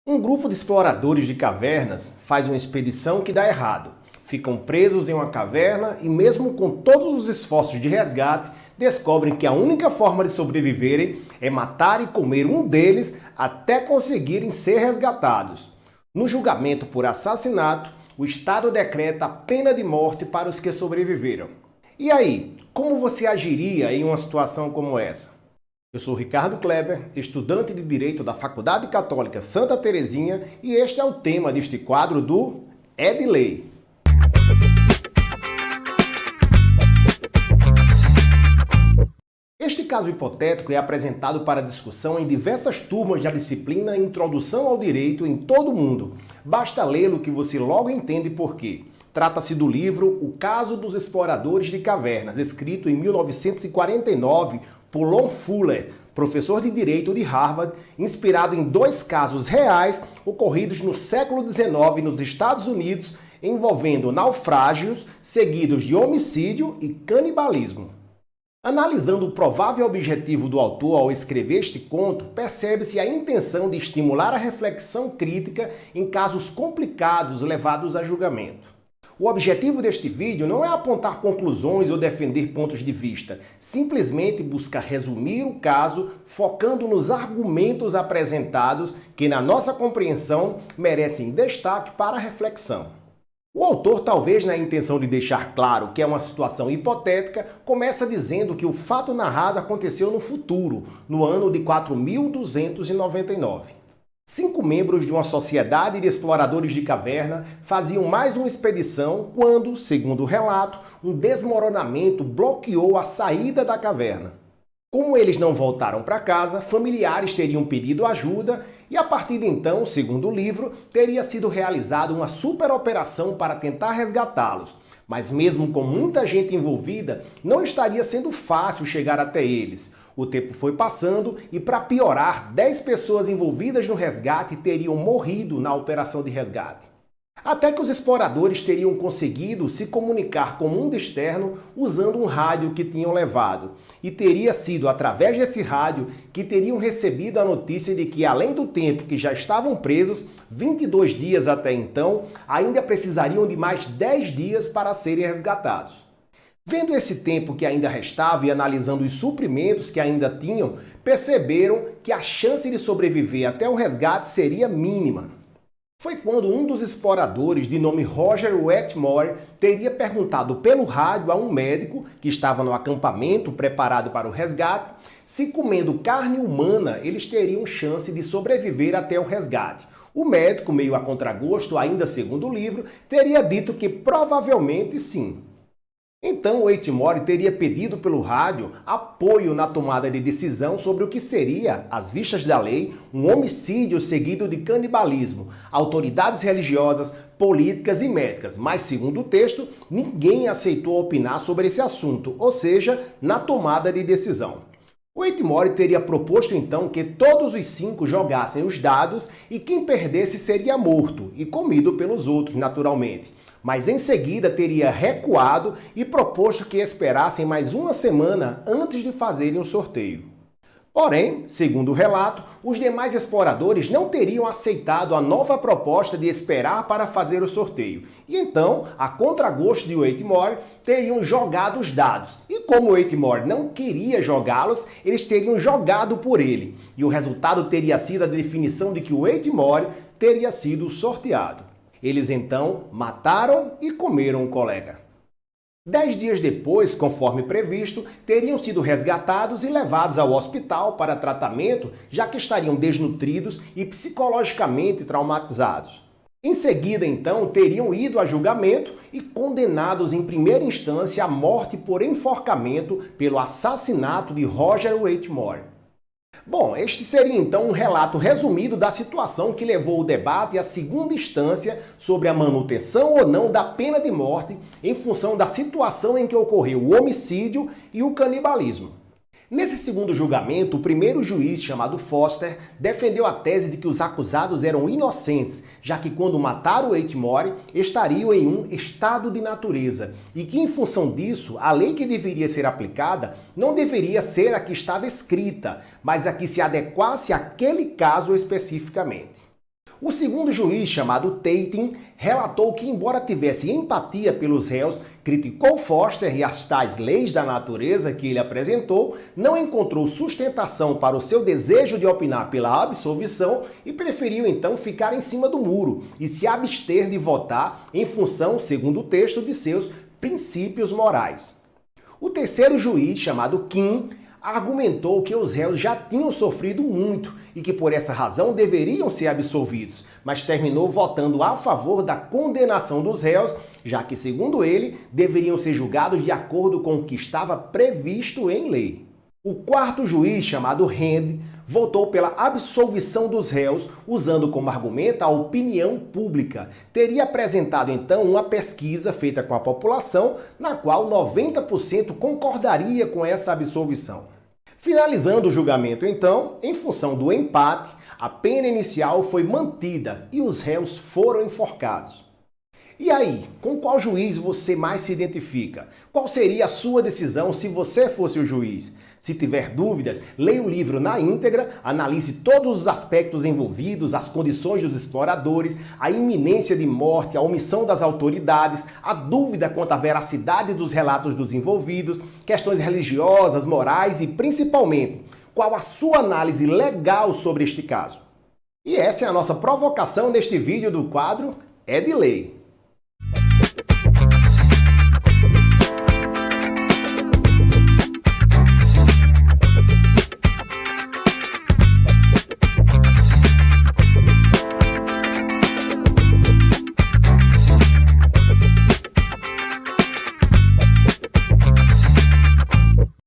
Um grupo de exploradores de cavernas faz uma expedição que dá errado. Ficam presos em uma caverna e, mesmo com todos os esforços de resgate, descobrem que a única forma de sobreviverem é matar e comer um deles até conseguirem ser resgatados. No julgamento por assassinato, o Estado decreta a pena de morte para os que sobreviveram. E aí, como você agiria em uma situação como essa? Eu sou Ricardo Kleber, estudante de Direito da Faculdade Católica Santa Terezinha, e este é o tema deste quadro do É de Lei. Este caso hipotético é apresentado para discussão em diversas turmas da disciplina Introdução ao Direito em todo o mundo. Basta lê-lo que você logo entende por quê. Trata-se do livro O Caso dos Exploradores de Cavernas, escrito em 1949 por Lon Fuller, professor de Direito de Harvard, inspirado em dois casos reais ocorridos no século XIX nos Estados Unidos, envolvendo naufrágios seguidos de homicídio e canibalismo. Analisando o provável objetivo do autor ao escrever este conto, percebe-se a intenção de estimular a reflexão crítica em casos complicados levados a julgamento. O objetivo deste vídeo não é apontar conclusões ou defender pontos de vista, simplesmente busca resumir o caso focando nos argumentos apresentados que, na nossa compreensão, merecem destaque para a reflexão. O autor, talvez na intenção de deixar claro que é uma situação hipotética, começa dizendo que o fato narrado aconteceu no futuro, no ano de 4299. 5 membros de uma sociedade de exploradores de caverna faziam mais uma expedição quando, segundo o relato, um desmoronamento bloqueou a saída da caverna. Como eles não voltaram para casa, familiares teriam pedido ajuda e, a partir de então, segundo o livro, teria sido realizada uma superoperação para tentar resgatá-los. Mas mesmo com muita gente envolvida, não estaria sendo fácil chegar até eles. O tempo foi passando e, para piorar, 10 pessoas envolvidas no resgate teriam morrido na operação de resgate. Até que os exploradores teriam conseguido se comunicar com o mundo externo usando um rádio que tinham levado. E teria sido através desse rádio que teriam recebido a notícia de que, além do tempo que já estavam presos, 22 dias até então, ainda precisariam de mais 10 dias para serem resgatados. Vendo esse tempo que ainda restava e analisando os suprimentos que ainda tinham, perceberam que a chance de sobreviver até o resgate seria mínima. Foi quando um dos exploradores, de nome Roger Wetmore, teria perguntado pelo rádio a um médico que estava no acampamento preparado para o resgate se, comendo carne humana, eles teriam chance de sobreviver até o resgate. O médico, meio a contragosto, ainda segundo o livro, teria dito que provavelmente sim. Então, Wetmore teria pedido pelo rádio apoio na tomada de decisão sobre o que seria, às vistas da lei, um homicídio seguido de canibalismo, autoridades religiosas, políticas e médicas, mas, segundo o texto, ninguém aceitou opinar sobre esse assunto, ou seja, na tomada de decisão. Wetmore teria proposto então que todos os 5 jogassem os dados e quem perdesse seria morto e comido pelos outros, naturalmente. Mas em seguida teria recuado e proposto que esperassem mais uma semana antes de fazerem o sorteio. Porém, segundo o relato, os demais exploradores não teriam aceitado a nova proposta de esperar para fazer o sorteio. E então, a contragosto de Wetmore, teriam jogado os dados. E como Wetmore não queria jogá-los, eles teriam jogado por ele. E o resultado teria sido a definição de que Wetmore teria sido sorteado. Eles então mataram e comeram o colega. 10 dias depois, conforme previsto, teriam sido resgatados e levados ao hospital para tratamento, já que estariam desnutridos e psicologicamente traumatizados. Em seguida, então, teriam ido a julgamento e condenados em primeira instância à morte por enforcamento pelo assassinato de Roger Wetmore. Bom, este seria então um relato resumido da situação que levou o debate à segunda instância sobre a manutenção ou não da pena de morte em função da situação em que ocorreu o homicídio e o canibalismo. Nesse segundo julgamento, o primeiro juiz, chamado Foster, defendeu a tese de que os acusados eram inocentes, já que quando mataram Wetmore, estariam em um estado de natureza, e que em função disso, a lei que deveria ser aplicada não deveria ser a que estava escrita, mas a que se adequasse àquele caso especificamente. O segundo juiz, chamado Tatum, relatou que, embora tivesse empatia pelos réus, criticou Foster e as tais leis da natureza que ele apresentou, não encontrou sustentação para o seu desejo de opinar pela absolvição e preferiu então ficar em cima do muro e se abster de votar em função, segundo o texto, de seus princípios morais. O terceiro juiz, chamado Kim, argumentou que os réus já tinham sofrido muito e que por essa razão deveriam ser absolvidos, mas terminou votando a favor da condenação dos réus, já que, segundo ele, deveriam ser julgados de acordo com o que estava previsto em lei. O quarto juiz, chamado Hand, votou pela absolvição dos réus, usando como argumento a opinião pública. Teria apresentado então uma pesquisa feita com a população, na qual 90% concordaria com essa absolvição. Finalizando o julgamento, então, em função do empate, a pena inicial foi mantida e os réus foram enforcados. E aí, com qual juiz você mais se identifica? Qual seria a sua decisão se você fosse o juiz? Se tiver dúvidas, leia o livro na íntegra, analise todos os aspectos envolvidos, as condições dos exploradores, a iminência de morte, a omissão das autoridades, a dúvida quanto à veracidade dos relatos dos envolvidos, questões religiosas, morais e, principalmente, qual a sua análise legal sobre este caso. E essa é a nossa provocação neste vídeo do quadro É de Lei.